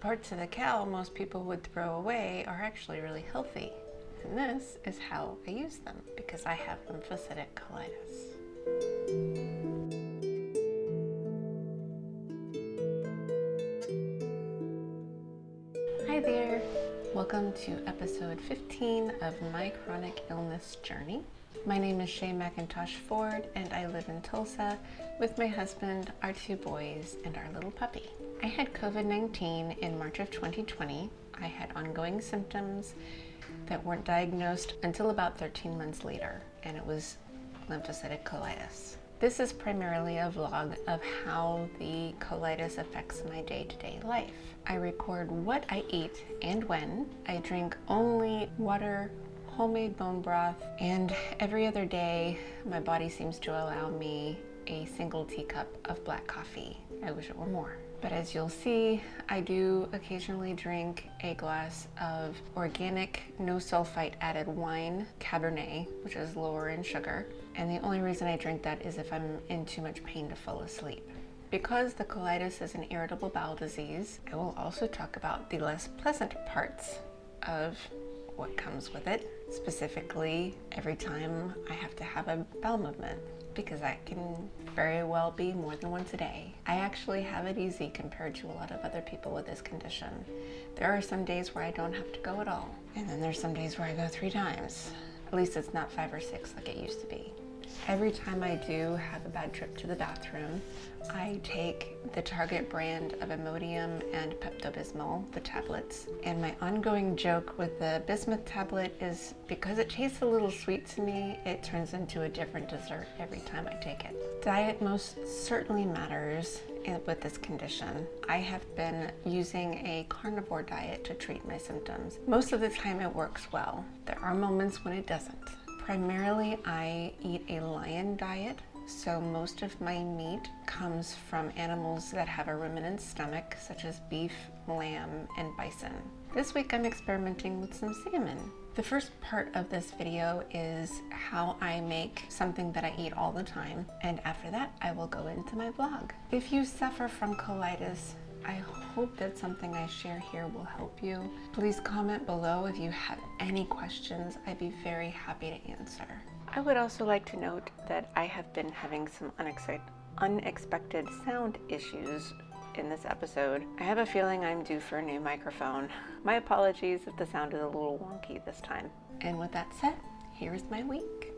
parts of the cow most people would throw away are actually really healthy. And this is how I use them because I have lymphocytic colitis. Hi there! Welcome to episode 15 of my chronic illness journey. My name is Shay McIntosh Ford and I live in Tulsa with my husband, our 2 boys, and our little puppy. I had COVID-19 in March of 2020. I had ongoing symptoms that weren't diagnosed until about 13 months later, and it was lymphocytic colitis. This is primarily a vlog of how the colitis affects my day-to-day life. I record what I eat and when. I drink only water, homemade bone broth, and every other day my body seems to allow me a single teacup of black coffee. I wish it were more. But as you'll see, I do occasionally drink a glass of organic, no sulfite added wine, Cabernet, which is lower in sugar. And the only reason I drink that is if I'm in too much pain to fall asleep. Because the colitis is an irritable bowel disease, I will also talk about the less pleasant parts of what comes with it. Specifically, every time I have to have a bowel movement, because that can very well be more than once a day. I actually have it easy compared to a lot of other people with this condition. There are some days where I don't have to go at all, and then there's some days where I go 3 times. At least it's not 5 or 6 like it used to be. Every time I do have a bad trip to the bathroom, I take the Target brand of Imodium and Pepto-Bismol, the tablets. And my ongoing joke with the bismuth tablet is because it tastes a little sweet to me, it turns into a different dessert every time I take it. Diet most certainly matters with this condition. I have been using a carnivore diet to treat my symptoms. Most of the time it works well. There are moments when it doesn't. Primarily, I eat a lion diet, so most of my meat comes from animals that have a ruminant stomach, such as beef, lamb, and bison. This week I'm experimenting with some salmon. The first part of this video is how I make something that I eat all the time, and after that I will go into my vlog. If you suffer from colitis, I hope that something I share here will help you. Please comment below if you have any questions. I'd be very happy to answer. I would also like to note that I have been having some unexpected sound issues in this episode. I have a feeling I'm due for a new microphone. My apologies if the sound is a little wonky this time. And with that said, here's my week.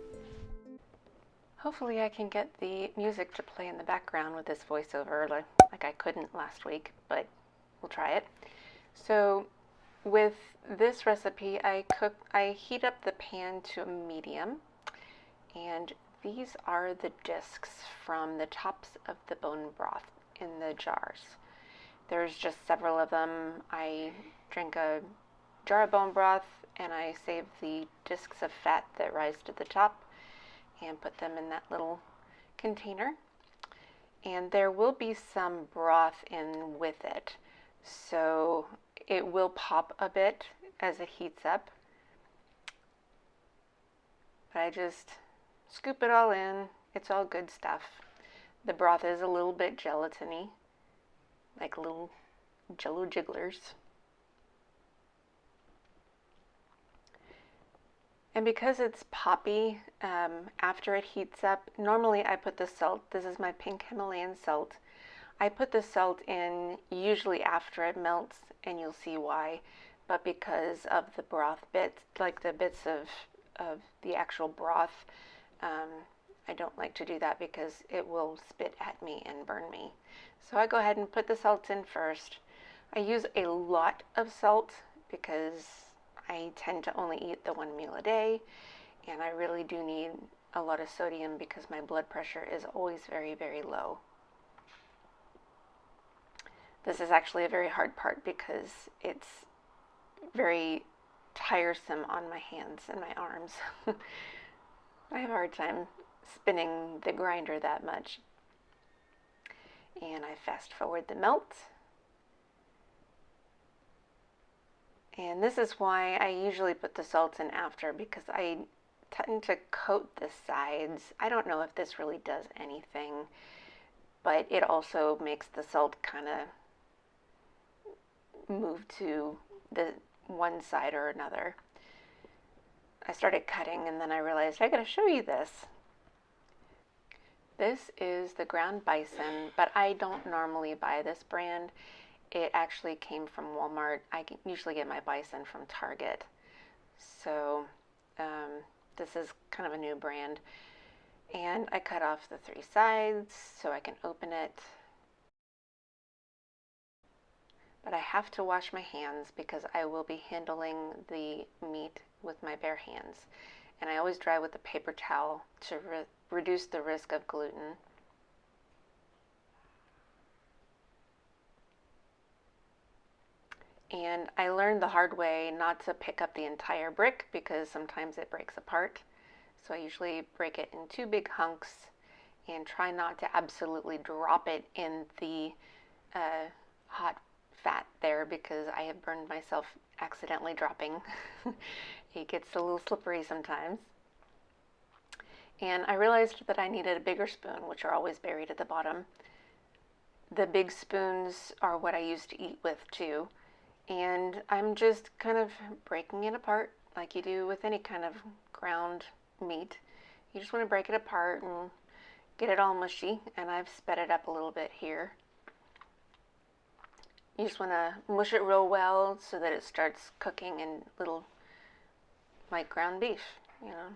Hopefully I can get the music to play in the background with this voiceover like I couldn't last week, but we'll try it. So with this recipe, I heat up the pan to a medium, and these are the discs from the tops of the bone broth in the jars. There's just several of them. I drink a jar of bone broth and I save the discs of fat that rise to the top and put them in that little container. And there will be some broth in with it, so it will pop a bit as it heats up. But I just scoop it all in. It's all good stuff. The broth is a little bit gelatiny, like little jello jigglers. And because it's poppy, after it heats up, normally I put the salt. This is my pink Himalayan salt. I put the salt in usually after it melts, and you'll see why. But because of the broth bits, like the bits of the actual broth, I don't like to do that because it will spit at me and burn me. So I go ahead and put the salt in first. I use a lot of salt because I tend to only eat the 1 meal a day, and I really do need a lot of sodium because my blood pressure is always very, very low. This is actually a very hard part because it's very tiresome on my hands and my arms. I have a hard time spinning the grinder that much. And I fast forward the melt. And this is why I usually put the salt in after, because I tend to coat the sides. I don't know if this really does anything, but it also makes the salt kind of move to the one side or another. I started cutting and then I realized I gotta show you this. This is the ground bison, but I don't normally buy this brand. It actually came from Walmart. I usually get my bison from Target. So this is kind of a new brand. And I cut off the 3 sides so I can open it. But I have to wash my hands because I will be handling the meat with my bare hands. And I always dry with a paper towel to reduce the risk of gluten. And I learned the hard way not to pick up the entire brick because sometimes it breaks apart. So I usually break it in 2 big hunks and try not to absolutely drop it in the hot fat there because I have burned myself accidentally dropping. It gets a little slippery sometimes. And I realized that I needed a bigger spoon, which are always buried at the bottom. The big spoons are what I use to eat with too. And I'm just kind of breaking it apart like you do with any kind of ground meat. You just want to break it apart and get it all mushy, and I've sped it up a little bit here. You just want to mush it real well so that it starts cooking in little, like ground beef, you know.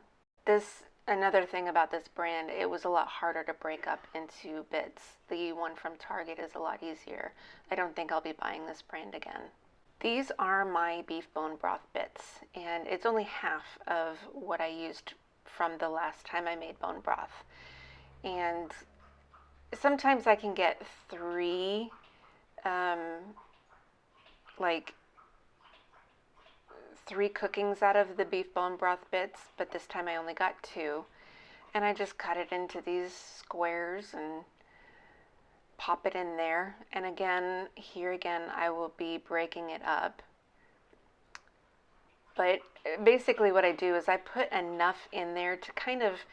Another thing about this brand, it was a lot harder to break up into bits. The one from Target is a lot easier. I don't think I'll be buying this brand again. These are my beef bone broth bits, and it's only half of what I used from the last time I made bone broth. And sometimes I can get 3 cookings out of the beef bone broth bits, but this time I only got 2. And I just cut it into these squares and pop it in there. And again, here again, I will be breaking it up. But basically what I do is I put enough in there to kind of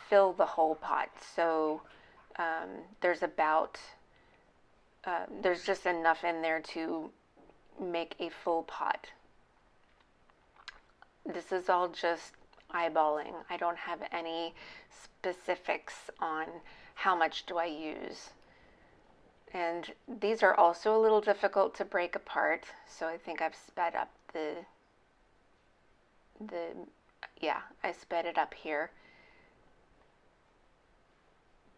fill the whole pot. So there's just enough in there to make a full pot. This is all just eyeballing. I don't have any specifics on how much do I use. And these are also a little difficult to break apart, so I think I've sped up I sped it up here.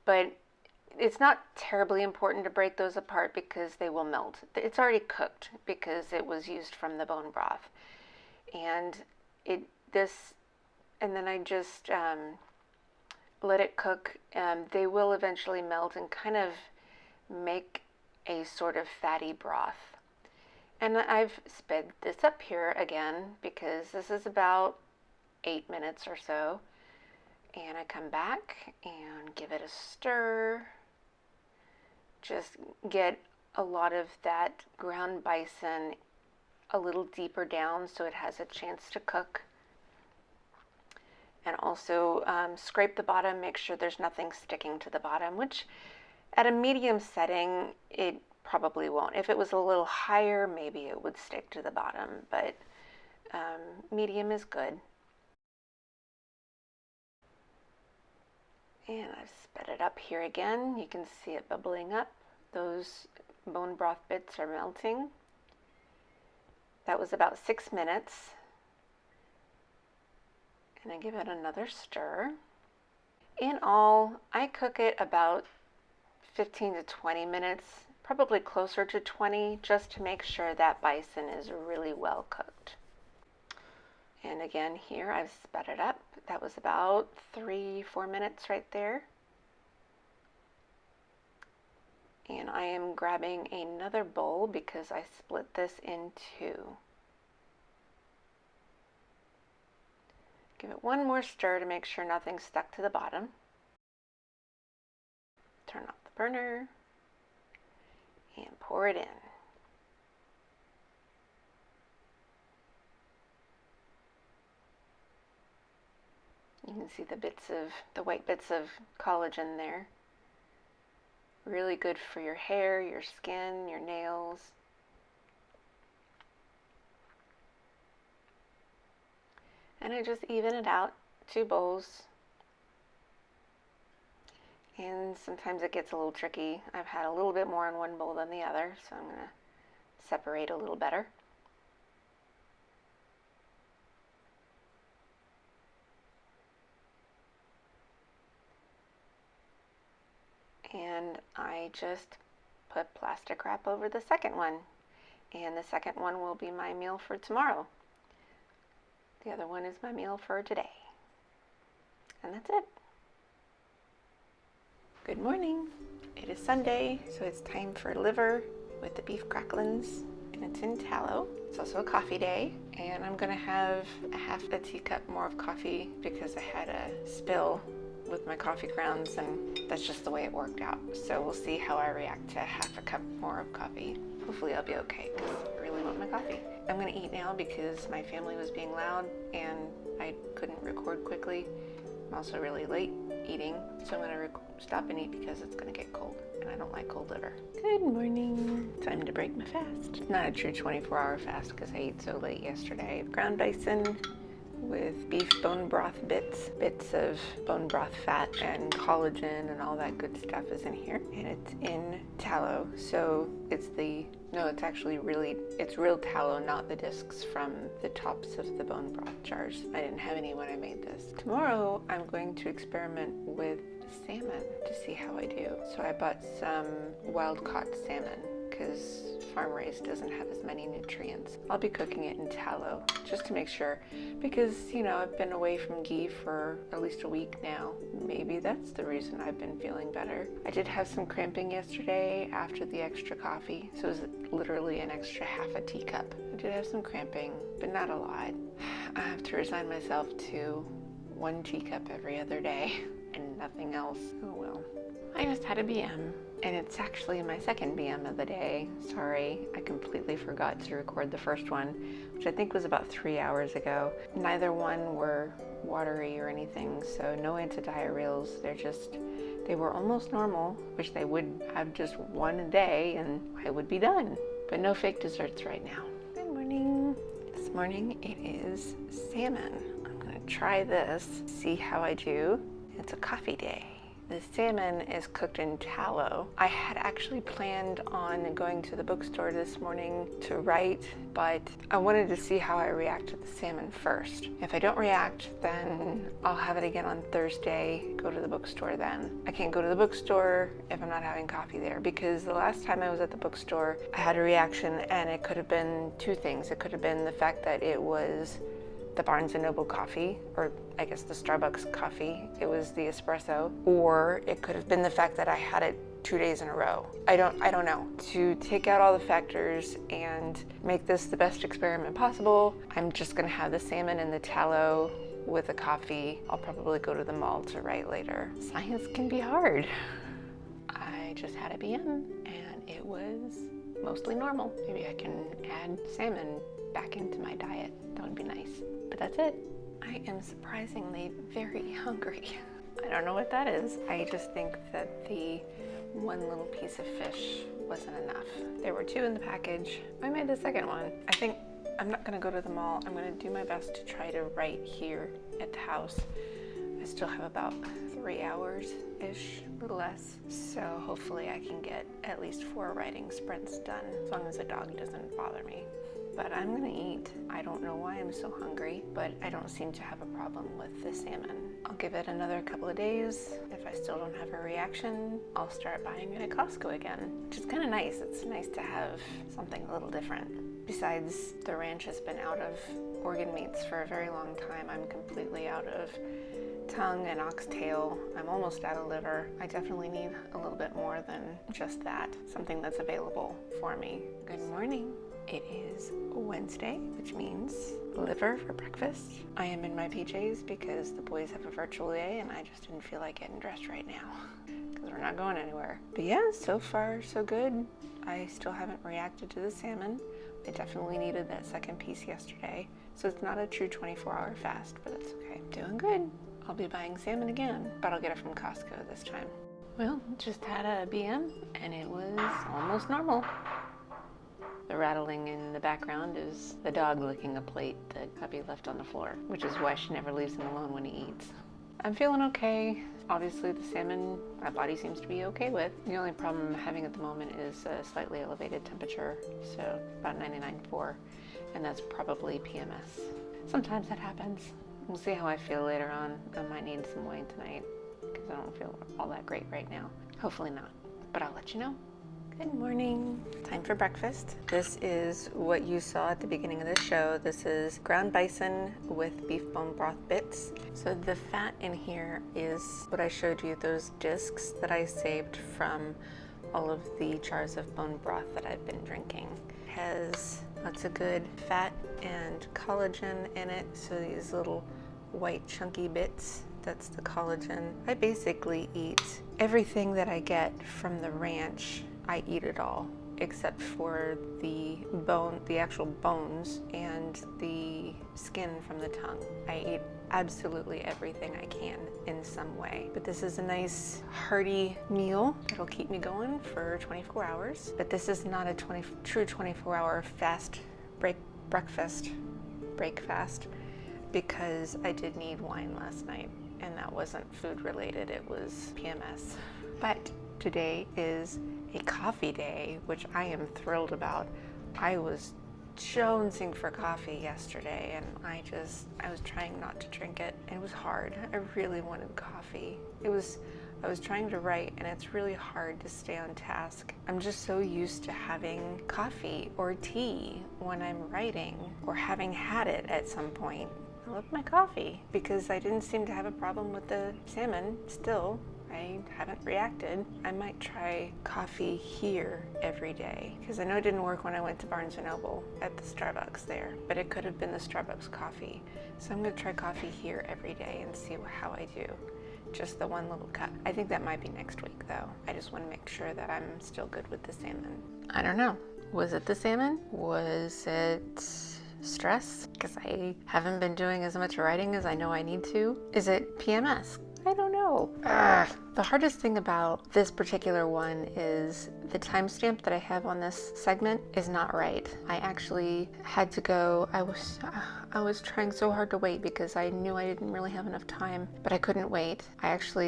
But it's not terribly important to break those apart because they will melt. It's already cooked because it was used from the bone broth. And then I just let it cook. They will eventually melt and kind of make a sort of fatty broth. And I've sped this up here again because this is about 8 minutes or so. And I come back and give it a stir. Just get a lot of that ground bison a little deeper down so it has a chance to cook. And also scrape the bottom, make sure there's nothing sticking to the bottom, which at a medium setting, it probably won't. If it was a little higher, maybe it would stick to the bottom, but medium is good. And I've sped it up here again. You can see it bubbling up. Those bone broth bits are melting. That was about 6 minutes. And I give it another stir. In all, I cook it about 15 to 20 minutes, probably closer to 20, just to make sure that bison is really well cooked. And again, here I've sped it up. That was about 3-4 minutes right there. And I am grabbing another bowl because I split this in 2. Give it one more stir to make sure nothing's stuck to the bottom. Turn off the burner and pour it in. You can see the white bits of collagen there. Really good for your hair, your skin, your nails. And I just even it out, 2 bowls. And sometimes it gets a little tricky. I've had a little bit more in one bowl than the other, so I'm going to separate a little better. And I just put plastic wrap over the second one. And the second one will be my meal for tomorrow. The other one is my meal for today. And that's it. Good morning. It is Sunday, so it's time for liver with the beef cracklins, and it's in tallow. It's also a coffee day, and I'm gonna have a half a teacup more of coffee because I had a spill with my coffee grounds, and that's just the way it worked out. So we'll see how I react to half a cup more of coffee. Hopefully I'll be okay because I really want my coffee. I'm gonna eat now because my family was being loud and I couldn't record quickly. I'm also really late eating, so I'm gonna stop and eat because it's gonna get cold and I don't like cold liver. Good morning. Time to break my fast. It's not a true 24-hour fast because I ate so late yesterday. Ground bison with beef bone broth bits of bone broth fat and collagen and all that good stuff is in here, and it's in tallow. So it's real tallow, not the discs from the tops of the bone broth jars. I didn't have any when I made this. Tomorrow I'm going to experiment with salmon to see how I do. So I bought some wild caught salmon because farm raised doesn't have as many nutrients. I'll be cooking it in tallow just to make sure, because I've been away from ghee for at least a week now. Maybe that's the reason I've been feeling better. I did have some cramping yesterday after the extra coffee, so it was literally an extra half a teacup. I did have some cramping, but not a lot. I have to resign myself to 1 teacup every other day and nothing else. Oh well. I just had a BM, and it's actually my second BM of the day. Sorry, I completely forgot to record the first one, which I think was about 3 hours ago. Neither one were watery or anything, so no antidiarrheals. They were almost normal, which they would have just 1 a day and I would be done. But no fake desserts right now. Good morning. This morning it is salmon. I'm gonna try this, see how I do. It's a coffee day. The salmon is cooked in tallow. I had actually planned on going to the bookstore this morning to write, but I wanted to see how I react to the salmon first. If I don't react, then I'll have it again on Thursday, go to the bookstore then. I can't go to the bookstore if I'm not having coffee there, because the last time I was at the bookstore, I had a reaction, and it could have been 2 things. It could have been the fact that it was the Barnes & Noble coffee, or I guess the Starbucks coffee. It was the espresso, or it could have been the fact that I had it 2 days in a row. I don't know. To take out all the factors and make this the best experiment possible, I'm just gonna have the salmon and the tallow with the coffee. I'll probably go to the mall to write later. Science can be hard. I just had a BM and it was mostly normal. Maybe I can add salmon back into my diet. That would be nice. But that's it. I am surprisingly very hungry. I don't know what that is. I just think that the 1 little piece of fish wasn't enough. There were 2 in the package. I made the second one. I think I'm not gonna go to the mall. I'm gonna do my best to try to write here at the house. I still have about 3 hours-ish, a little less. So hopefully I can get at least 4 writing sprints done, as long as the dog doesn't bother me. But I'm gonna eat. I don't know why I'm so hungry, but I don't seem to have a problem with the salmon. I'll give it another couple of days. If I still don't have a reaction, I'll start buying it at Costco again, which is kind of nice. It's nice to have something a little different. Besides, the ranch has been out of organ meats for a very long time. I'm completely out of tongue and oxtail. I'm almost out of liver. I definitely need a little bit more than just that, something that's available for me. Good morning. It is Wednesday, which means liver for breakfast. I am in my PJs because the boys have a virtual day and I just didn't feel like getting dressed right now because we're not going anywhere. But yeah, so far so good. I still haven't reacted to the salmon. I definitely needed that second piece yesterday. So it's not a true 24-hour fast, but it's okay. Doing good. I'll be buying salmon again, but I'll get it from Costco this time. Well, just had a BM and it was almost normal. The rattling in the background is the dog licking a plate that hubby left on the floor, which is why she never leaves him alone when he eats. I'm feeling okay. Obviously the salmon my body seems to be okay with. The only problem I'm having at the moment is a slightly elevated temperature, so about 99.4, and that's probably PMS. Sometimes that happens. We'll see how I feel later on. I might need some wine tonight because I don't feel all that great right now. Hopefully not, but I'll let you know. Good morning. Time for breakfast. This is what you saw at the beginning of the show. This is ground bison with beef bone broth bits. So the fat in here is what I showed you, those discs that I saved from all of the jars of bone broth that I've been drinking. It has lots of good fat and collagen in it. So these little white chunky bits, that's the collagen. I basically eat everything that I get from the ranch. I eat it all except for the bone, the actual bones and the skin from the tongue. I eat absolutely everything I can in some way. But this is a nice hearty meal that'll keep me going for 24 hours. But this is not a true 24-hour fast break fast because I did need wine last night and that wasn't food related, it was PMS. But today is a coffee day, which I am thrilled about. I was jonesing for coffee yesterday and I was trying not to drink it. It was hard. I really wanted coffee. I was trying to write and it's really hard to stay on task. I'm just so used to having coffee or tea when I'm writing or having had it at some point. I love my coffee because I didn't seem to have a problem with the salmon still. I haven't reacted. I might try coffee here every day because I know it didn't work when I went to Barnes & Noble at the Starbucks there, but it could have been the Starbucks coffee. So I'm gonna try coffee here every day and see how I do. Just the one little cup. I think that might be next week though. I just want to make sure that I'm still good with the salmon. I don't know. Was it the salmon? Was it stress? Because I haven't been doing as much writing as I know I need to. Is it PMS? I don't know. The hardest thing about this particular one is the timestamp that I have on this segment is not right. I actually had to go, I was trying so hard to wait because I knew I didn't really have enough time, but I couldn't wait.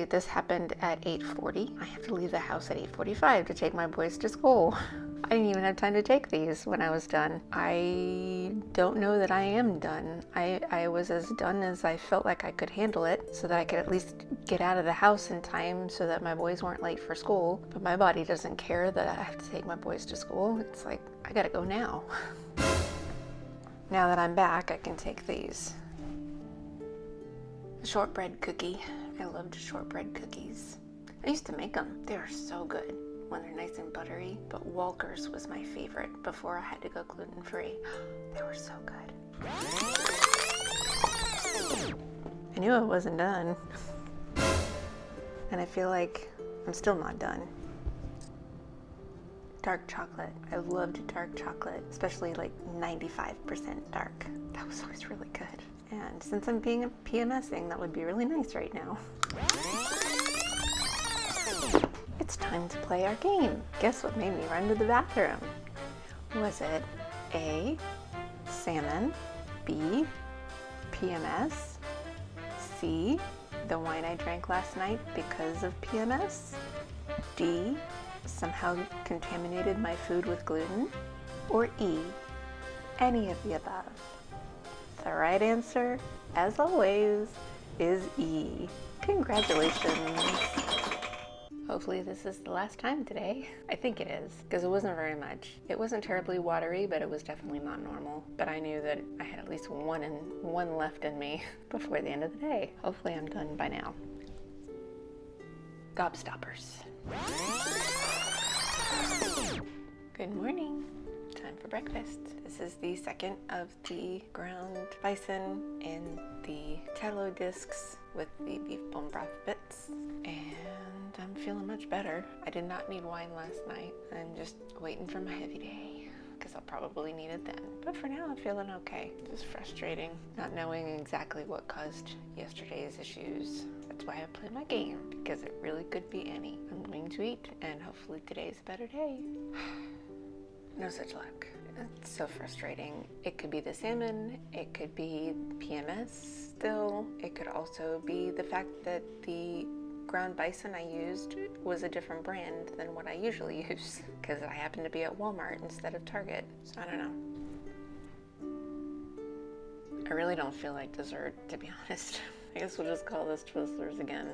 This happened at 8:40. I have to leave the house at 8:45 to take my boys to school. I didn't even have time to take these when I was done. I don't know that I am done. I was as done as I felt like I could handle it so that I could at least get out of the house in time so that my boys weren't late for school. But my body doesn't care that I have to take my boys to school. It's like, I gotta go now. Now that I'm back, I can take these. A shortbread cookie. I loved shortbread cookies. I used to make them. They were so good when they're nice and buttery, but Walker's was my favorite before I had to go gluten-free. They were so good. I knew I wasn't done. And I feel like I'm still not done. Dark chocolate. I loved dark chocolate, especially like 95% dark. That was always really good. And since I'm being PMSing, that would be really nice right now. It's time to play our game. Guess what made me run to the bathroom? Was it A, salmon, B, PMS, C, the wine I drank last night because of PMS, D, somehow contaminated my food with gluten, or E, any of the above? The right answer, as always, is E. Congratulations. Hopefully this is the last time today. I think it is, because it wasn't very much. It wasn't terribly watery, but it was definitely not normal. But I knew that I had at least one left in me before the end of the day. Hopefully I'm done by now. Gobstoppers. Good morning. Time for breakfast. This is the second of the ground bison and the tallow discs with the beef bone broth bits. And I'm feeling much better. I did not need wine last night. I'm just waiting for my heavy day because I'll probably need it then. But for now, I'm feeling okay. Just frustrating not knowing exactly what caused yesterday's issues. That's why I play my game, because it really could be any. I'm going to eat, and hopefully today's a better day. No such luck. It's so frustrating. It could be the salmon, it could be PMS still, it could also be the fact that the ground bison I used was a different brand than what I usually use because I happened to be at Walmart instead of Target. So I don't know. I really don't feel like dessert, to be honest. I guess we'll just call this Twizzlers again.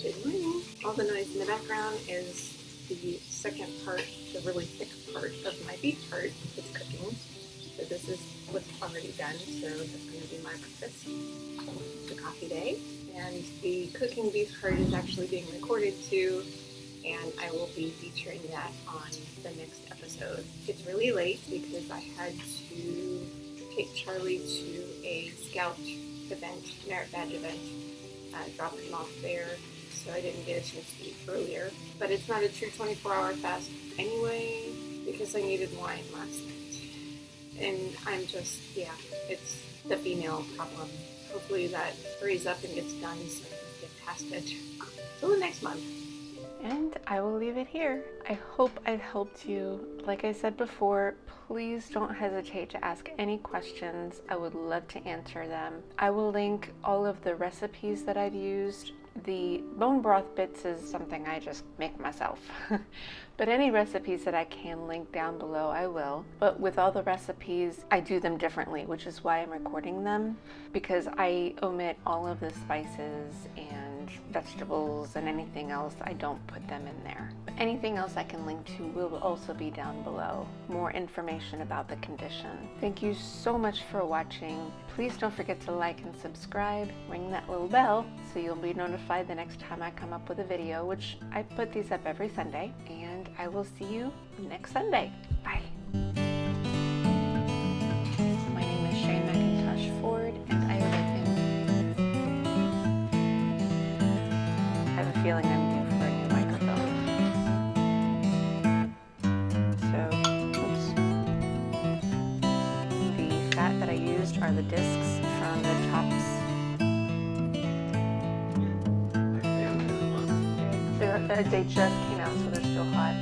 Good morning. All the noise in the background is the second part, the really thick part of my beef tart. It's cooking. So this is what's already done. So that's going to be my breakfast, the coffee day. And the cooking beef tart is actually being recorded too. And I will be featuring that on the next episode. It's really late because I had to take Charlie to a Scout event, merit badge event, drop him off there, so I didn't get a chance to eat earlier. But it's not a true 24-hour fast anyway because I needed wine last night. And I'm just, yeah, it's the female problem. Hopefully that hurries up and gets done so I can get past it till the next month. And I will leave it here. I hope I've helped you. Like I said before, please don't hesitate to ask any questions. I would love to answer them. I will link all of the recipes that I've used. The bone broth bits is something I just make myself. But any recipes that I can link down below, I will. But with all the recipes, I do them differently, which is why I'm recording them, because I omit all of the spices and vegetables and anything else. I don't put them in there. But anything else I can link to will also be down below. More information about the condition. Thank you so much for watching. Please don't forget to like and subscribe. Ring that little bell so you'll be notified the next time I come up with a video, which I put these up every Sunday. And I will see you next Sunday. Bye. My name is Shay McIntosh Ford, and I live in... I have a feeling I'm due for a new microphone. So, oops. The fat that I used are the discs from the tops. They just came out, so they're still hot.